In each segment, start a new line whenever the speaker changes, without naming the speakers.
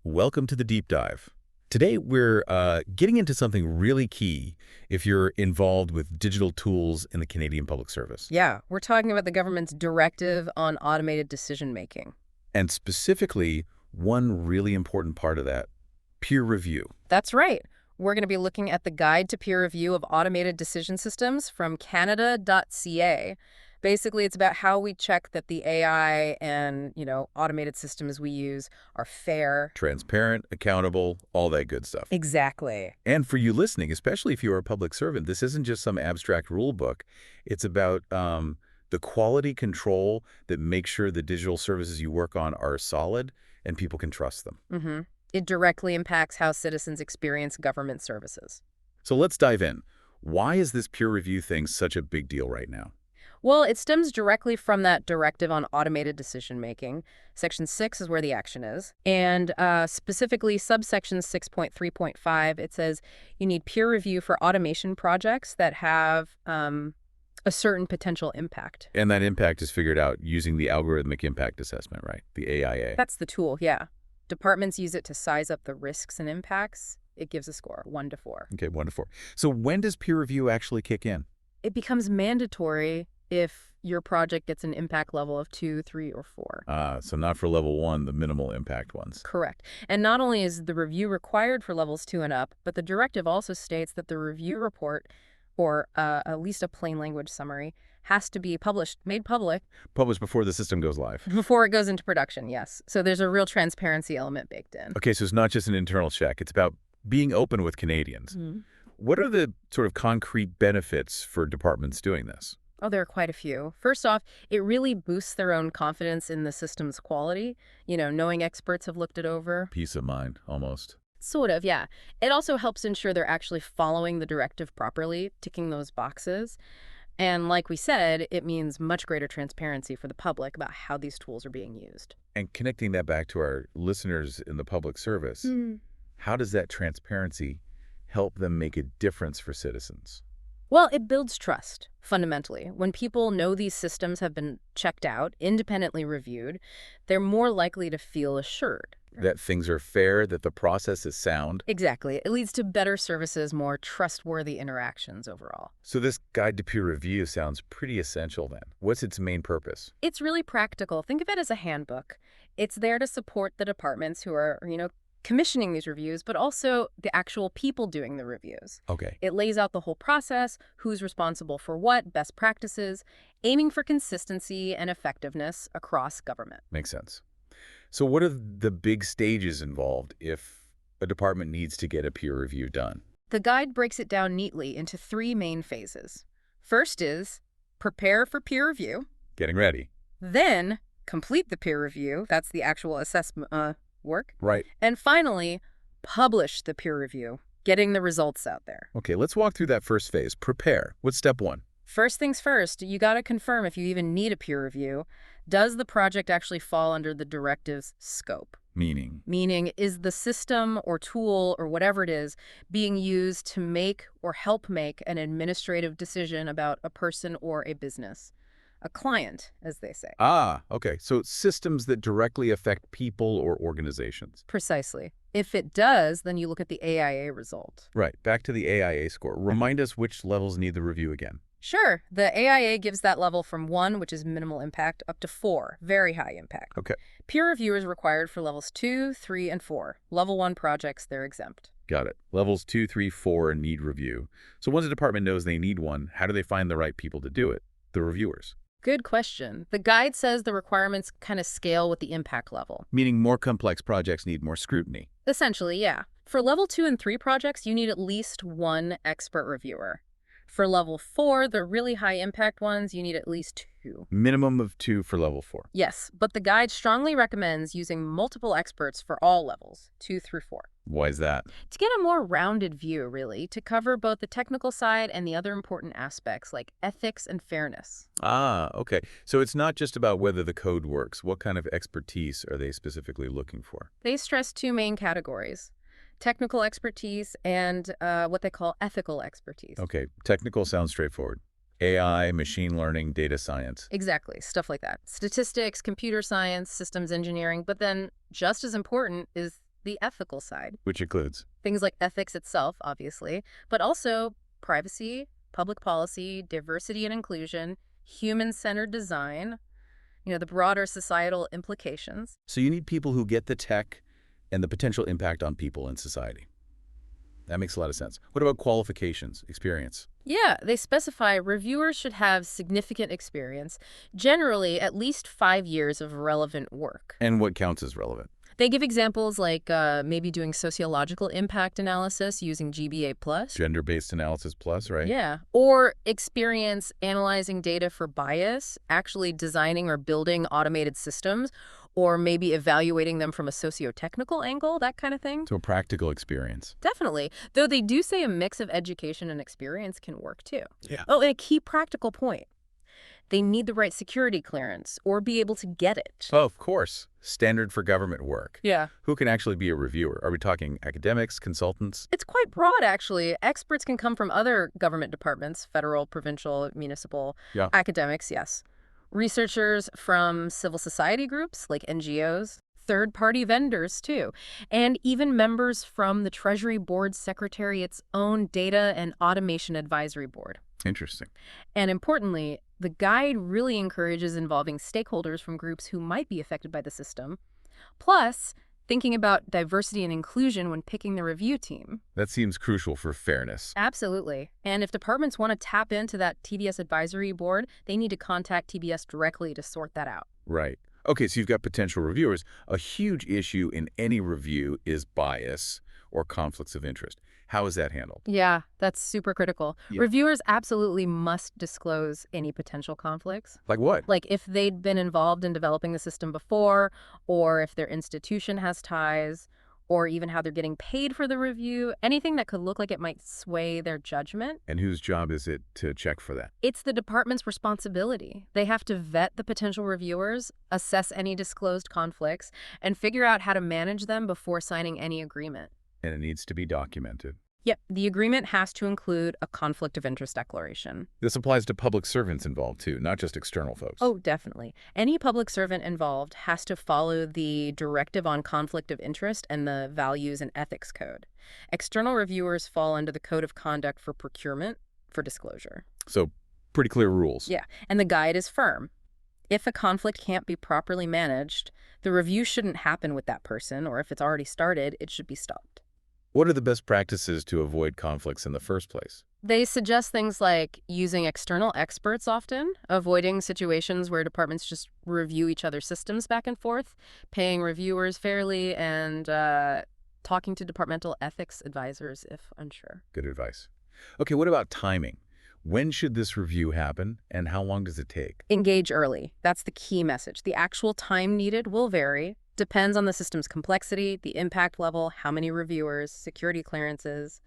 Welcome to the deep dive. Today, we're getting into something really key if you're involved with digital tools in the Canadian Public Service.
Yeah, we're talking about the government's directive on automated decision-making.
And specifically, one really important part of that, peer review.
That's right. We're going to be looking at the Guide to Peer Review of Automated Decision Systems from Canada.ca. Basically, it's about how we check that the AI and, automated systems we use are fair.
Transparent, accountable, all that good stuff.
Exactly.
And for you listening, especially if you're a public servant, this isn't just some abstract rule book. It's about the quality control that makes sure the digital services you work on are solid and people can trust them.
Mm-hmm. It directly impacts how citizens experience government services.
So let's dive in. Why is this peer review thing such a big deal right now?
Well, it stems directly from that directive on automated decision-making. Section 6 is where the action is. And specifically, subsection 6.3.5, it says you need peer review for automation projects that have a certain potential impact.
And that impact is figured out using the algorithmic impact assessment, right? The AIA.
That's the tool, yeah. Departments use it to size up the risks and impacts. It gives a score, 1 to 4.
Okay, 1 to 4. So when does peer review actually kick in?
It becomes mandatory if your project gets an impact level of 2, 3, or 4.
So not for level 1, the minimal impact ones.
Correct. And not only is the review required for levels 2 and up, but the directive also states that the review report, or at least a plain language summary, has to be made public.
Published before the system goes live.
Before it goes into production, yes. So there's a real transparency element baked in.
Okay, so it's not just an internal check. It's about being open with Canadians.
Mm-hmm.
What are the sort of concrete benefits for departments doing this?
Oh, there are quite a few. First off, it really boosts their own confidence in the system's quality, knowing experts have looked it over.
Peace of mind, almost.
Sort of, yeah. It also helps ensure they're actually following the directive properly, ticking those boxes. And like we said, it means much greater transparency for the public about how these tools are being used.
And connecting that back to our listeners in the public service, how does that transparency help them make a difference for citizens?
Well, it builds trust, fundamentally. When people know these systems have been checked out, independently reviewed, they're more likely to feel assured.
That things are fair, that the process is sound.
Exactly. It leads to better services, more trustworthy interactions overall.
So this guide to peer review sounds pretty essential then. What's its main purpose?
It's really practical. Think of it as a handbook. It's there to support the departments who are, commissioning these reviews, but also the actual people doing the reviews.
Okay.
It lays out the whole process, who's responsible for what, best practices, aiming for consistency and effectiveness across government.
Makes sense. So what are the big stages involved if a department needs to get a peer review done?
The guide breaks it down neatly into 3 main phases. First is prepare for peer review.
Getting ready.
Then complete the peer review. That's the actual assessment work.
Right.
And finally, publish the peer review, getting the results out there.
Okay, let's walk through that first phase. Prepare. What's step 1?
First things first, you got to confirm if you even need a peer review. Does the project actually fall under the directive's scope?
Meaning,
is the system or tool or whatever it is being used to make or help make an administrative decision about a person or a business? A client, as they say.
Okay. So systems that directly affect people or organizations.
Precisely. If it does, then you look at the AIA result.
Right. Back to the AIA score. Remind us which levels need the review again.
Sure. The AIA gives that level from 1, which is minimal impact, up to 4, very high impact.
Okay.
Peer review is required for levels 2, 3, and 4. Level 1 projects, they're exempt.
Got it. Levels 2, 3, 4 need review. So once a department knows they need one, how do they find the right people to do it? The reviewers.
Good question. The guide says the requirements kind of scale with the impact level.
Meaning more complex projects need more scrutiny.
Essentially, yeah. For level 2 and 3 projects, you need at least 1 expert reviewer. For level 4, the really high impact ones, you need at least 2.
Minimum of 2 for level 4.
Yes, but the guide strongly recommends using multiple experts for all levels, 2 through 4.
Why is that?
To get a more rounded view, really, to cover both the technical side and the other important aspects like ethics and fairness.
Okay. So it's not just about whether the code works. What kind of expertise are they specifically looking for?
They stress 2 main categories: technical expertise and what they call ethical expertise.
Okay. Technical sounds straightforward. AI, machine learning, data science.
Exactly, stuff like that. Statistics, computer science, systems engineering, but then just as important is the ethical side.
Which includes?
Things like ethics itself, obviously, but also privacy, public policy, diversity and inclusion, human-centered design, the broader societal implications.
So you need people who get the tech and the potential impact on people in society. That makes a lot of sense. What about qualifications, experience?
Yeah, they specify reviewers should have significant experience, generally at least 5 years of relevant work.
And what counts as relevant?
They give examples like maybe doing sociological impact analysis using GBA+.
Gender-based analysis plus, right?
Yeah, or experience analyzing data for bias, actually designing or building automated systems, or maybe evaluating them from a socio-technical angle, that kind of thing.
So a practical experience.
Definitely. Though they do say a mix of education and experience can work too.
Yeah.
Oh, and a key practical point. They need the right security clearance or be able to get it.
Oh, of course. Standard for government work.
Yeah.
Who can actually be a reviewer? Are we talking academics, consultants?
It's quite broad, actually. Experts can come from other government departments, federal, provincial, municipal,
Yeah.
academics, yes. Researchers from civil society groups like NGOs, third-party vendors, too, and even members from the Treasury Board Secretariat's own Data and Automation Advisory Board.
Interesting.
And importantly, the guide really encourages involving stakeholders from groups who might be affected by the system, plus thinking about diversity and inclusion when picking the review team.
That seems crucial for fairness.
Absolutely. And if departments want to tap into that TBS advisory board, they need to contact TBS directly to sort that out.
Right. Okay, so you've got potential reviewers. A huge issue in any review is bias or conflicts of interest. How is that handled?
Yeah, that's super critical.
Yeah.
Reviewers absolutely must disclose any potential conflicts.
Like what?
Like if they'd been involved in developing the system before, or if their institution has ties, or even how they're getting paid for the review, anything that could look like it might sway their judgment.
And whose job is it to check for that?
It's the department's responsibility. They have to vet the potential reviewers, assess any disclosed conflicts, and figure out how to manage them before signing any agreement.
And it needs to be documented.
Yep, the agreement has to include a conflict of interest declaration.
This applies to public servants involved, too, not just external folks.
Oh, definitely. Any public servant involved has to follow the Directive on Conflict of Interest and the Values and Ethics Code. External reviewers fall under the Code of Conduct for Procurement for disclosure.
So, pretty clear rules.
Yeah, and the guide is firm. If a conflict can't be properly managed, the review shouldn't happen with that person, or if it's already started, it should be stopped.
What are the best practices to avoid conflicts in the first place?
They suggest things like using external experts often, avoiding situations where departments just review each other's systems back and forth, paying reviewers fairly, and talking to departmental ethics advisors if unsure.
Good advice. Okay, what about timing? When should this review happen, and how long does it take?
Engage early. That's the key message. The actual time needed will vary. Depends on the system's complexity, the impact level, how many reviewers, security clearances,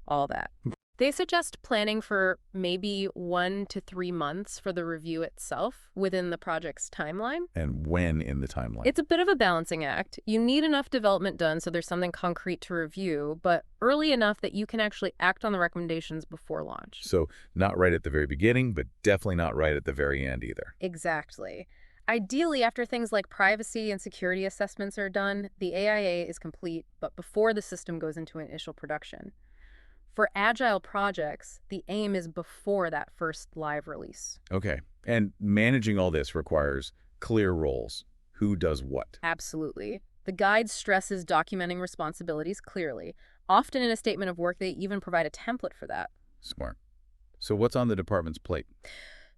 all that. They suggest planning for maybe 1 to 3 months for the review itself within the project's timeline.
And when in the timeline?
It's a bit of a balancing act. You need enough development done so there's something concrete to review, but early enough that you can actually act on the recommendations before launch.
So not right at the very beginning, but definitely not right at the very end either.
Exactly. Ideally, after things like privacy and security assessments are done, the AIA is complete, but before the system goes into initial production. For agile projects, the aim is before that first live release.
Okay. And managing all this requires clear roles. Who does what?
Absolutely. The guide stresses documenting responsibilities clearly. Often in a statement of work, they even provide a template for that.
Smart. So what's on the department's plate?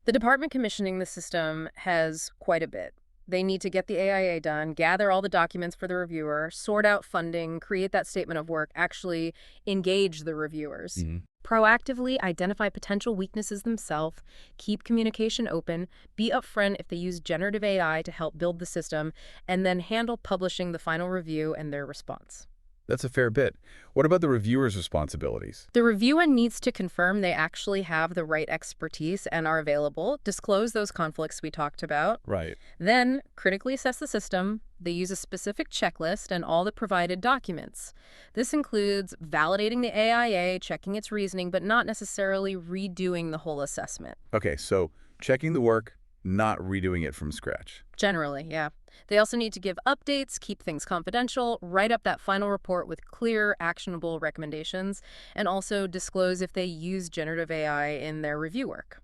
The department commissioning the system has quite a bit. They need to get the AIA done, gather all the documents for the reviewer, sort out funding, create that statement of work, actually engage the reviewers. Proactively identify potential weaknesses themselves, keep communication open, be upfront if they use generative AI to help build the system, and then handle publishing the final review and their response.
That's a fair bit. What about the reviewer's responsibilities?
The reviewer needs to confirm they actually have the right expertise and are available, disclose those conflicts we talked about,
Right.
then critically assess the system. They use a specific checklist and all the provided documents. This includes validating the AIA, checking its reasoning, but not necessarily redoing the whole assessment.
Okay, so checking the work, not redoing it from scratch.
Generally, yeah. They also need to give updates, keep things confidential, write up that final report with clear, actionable recommendations, and also disclose if they use generative AI in their review work.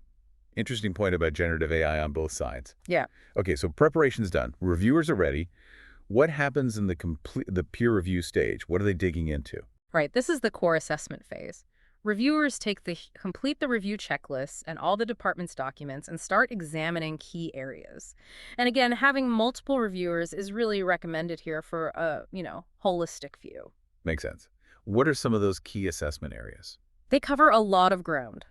Interesting point about generative AI on both sides.
Yeah.
Okay, so preparation's done. Reviewers are ready. What happens in the peer review stage? What are they digging into?
Right, this is the core assessment phase. Reviewers complete the review checklists and all the department's documents and start examining key areas. And again, having multiple reviewers is really recommended here for a, holistic view.
Makes sense. What are some of those key assessment areas?
They cover a lot of ground.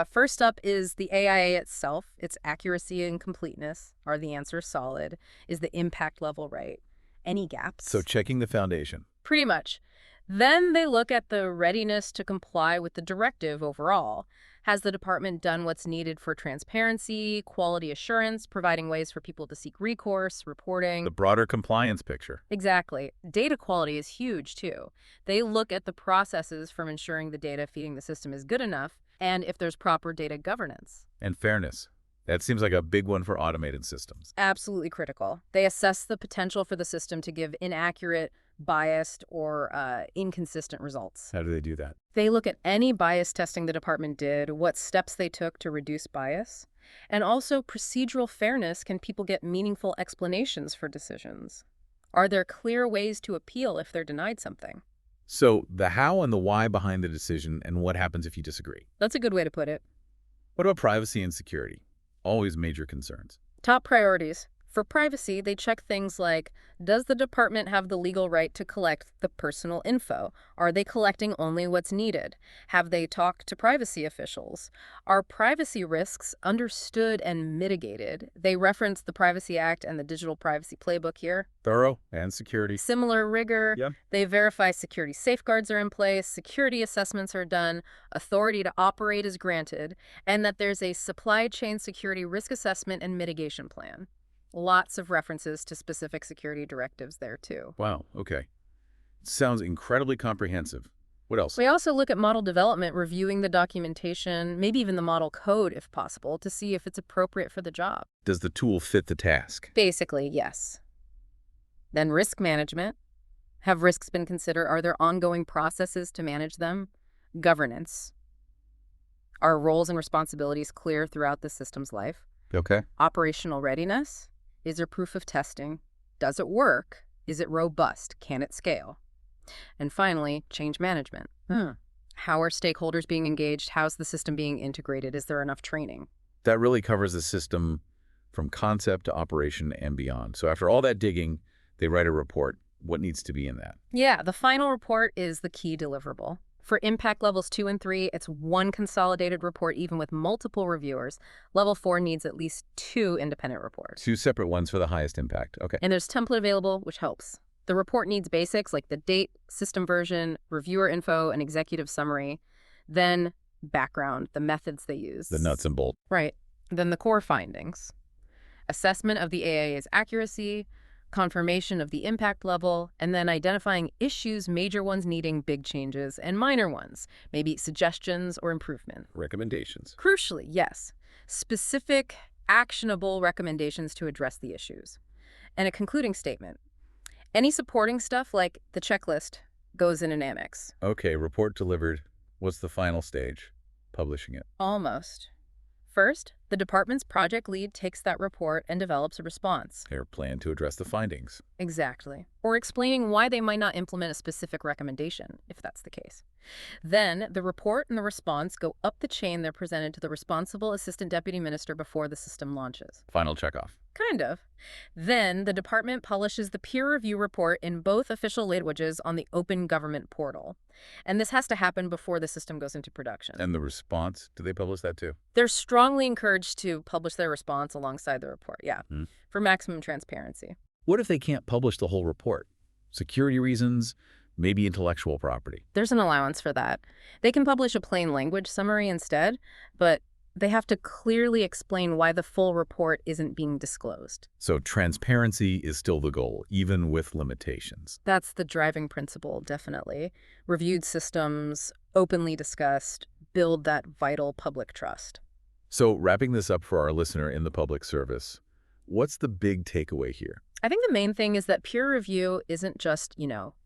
First up is the AIA itself, its accuracy and completeness. Are the answers solid? Is the impact level right? Any
So
gaps?
checking the foundation.
Pretty much. Then they look at the readiness to comply with the directive overall. Has the department done what's needed for transparency, quality assurance, providing ways for people to seek recourse,
The
reporting?
broader compliance picture.
Exactly. Data quality is huge, too. They look at the processes from ensuring the data feeding the system is good enough and if there's proper data governance.
And fairness. That seems like a big one for automated systems.
Absolutely critical. They assess the potential for the system to give inaccurate, biased, or inconsistent results.
How do they do that?
They look at any bias testing the department did, what steps they took to reduce bias, and also procedural fairness. Can people get meaningful explanations for decisions? Are there clear ways to appeal if they're denied something?
So the how and the why behind the decision and what happens if you disagree.
That's a good way to put it.
What about privacy and security? Always major concerns.
Top priorities. For privacy, they check things like, does the department have the legal right to collect the personal info? Are they collecting only what's needed? Have they talked to privacy officials? Are privacy risks understood and mitigated? They reference the Privacy Act and the Digital Privacy Playbook here.
Thorough and security.
Similar rigor.
Yeah.
They verify security safeguards are in place, security assessments are done, authority to operate is granted, and that there's a supply chain security risk assessment and mitigation plan. Lots of references to specific security directives there, too.
Wow, okay. Sounds incredibly comprehensive. What else?
We also look at model development, reviewing the documentation, maybe even the model code if possible, to see if it's appropriate for the job.
Does the tool fit the task?
Basically, yes. Then risk management. Have risks been considered? Are there ongoing processes to manage them? Governance. Are roles and responsibilities clear throughout the system's life?
Okay.
Operational readiness. Is there proof of testing? Does it work? Is it robust? Can it scale? And finally, change management. How are stakeholders being engaged? How's the system being integrated? Is there enough training?
That really covers the system from concept to operation and beyond. So after all that digging, they write a report. What needs to be in that?
Yeah, the final report is the key deliverable. For impact levels 2 and 3, it's one consolidated report even with multiple reviewers. Level 4 needs at least 2 independent reports.
2 separate ones for the highest impact. Okay.
And there's template available, which helps. The report needs basics like the date, system version, reviewer info, and executive summary. Then background, the methods they use.
The nuts and bolts.
Right. Then the core findings. Assessment of the AIA's accuracy, confirmation of the impact level, and then identifying issues, major ones needing big changes, and minor ones, maybe suggestions or improvement.
Recommendations.
Crucially, yes, specific, actionable recommendations to address the issues. And a concluding statement. Any supporting stuff, like the checklist, goes in an annex.
Okay, report delivered. What's the final stage? Publishing it.
Almost. First, the department's project lead takes that report and develops a response.
Their plan to address the findings.
Exactly. Or explaining why they might not implement a specific recommendation, if that's the case. Then, the report and the response go up the chain. They're presented to the responsible assistant deputy minister before the system launches.
Final checkoff.
Kind of. Then, the department publishes the peer review report in both official languages on the Open Government portal. And this has to happen before the system goes into production.
And the response, do they publish that too?
They're strongly encouraged to publish their response alongside the report, for maximum transparency.
What if they can't publish the whole report? Security reasons, maybe intellectual property.
There's an allowance for that. They can publish a plain language summary instead, but they have to clearly explain why the full report isn't being disclosed.
So transparency is still the goal, even with limitations.
That's the driving principle, definitely. Reviewed systems, openly discussed, build that vital public trust.
So wrapping this up for our listener in the public service, what's the big takeaway here?
I think the main thing is that peer review isn't just,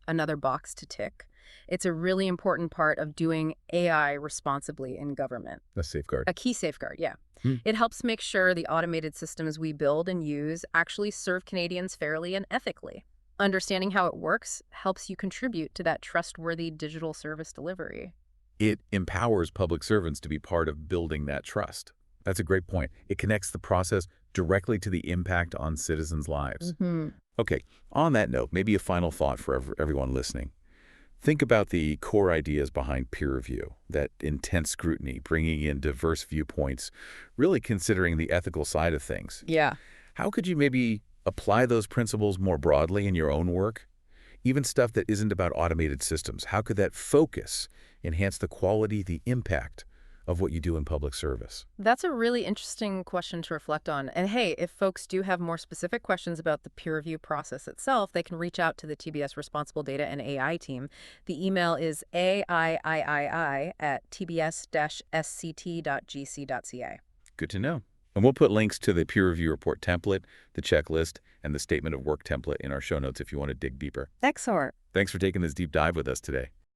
another box to tick. It's a really important part of doing AI responsibly in government.
A safeguard.
A key safeguard, yeah.
Hmm.
It helps make sure the automated systems we build and use actually serve Canadians fairly and ethically. Understanding how it works helps you contribute to that trustworthy digital service delivery.
It empowers public servants to be part of building that trust. That's a great point. It connects the process directly to the impact on citizens' lives.
Hmm.
Okay, on that note, maybe a final thought for everyone listening. Think about the core ideas behind peer review, that intense scrutiny, bringing in diverse viewpoints, really considering the ethical side of things.
Yeah.
How could you maybe apply those principles more broadly in your own work? Even stuff that isn't about automated systems. How could that focus enhance the quality, the impact of what you do in public service?
That's a really interesting question to reflect on. And hey, if folks do have more specific questions about the peer review process itself, they can reach out to the TBS Responsible Data and AI team. The email is aiii@tbs-sct.gc.ca.
Good to know. And we'll put links to the peer review report template, the checklist, and the statement of work template in our show notes if you want to dig deeper.
Excellent.
Thanks for taking this deep dive with us today.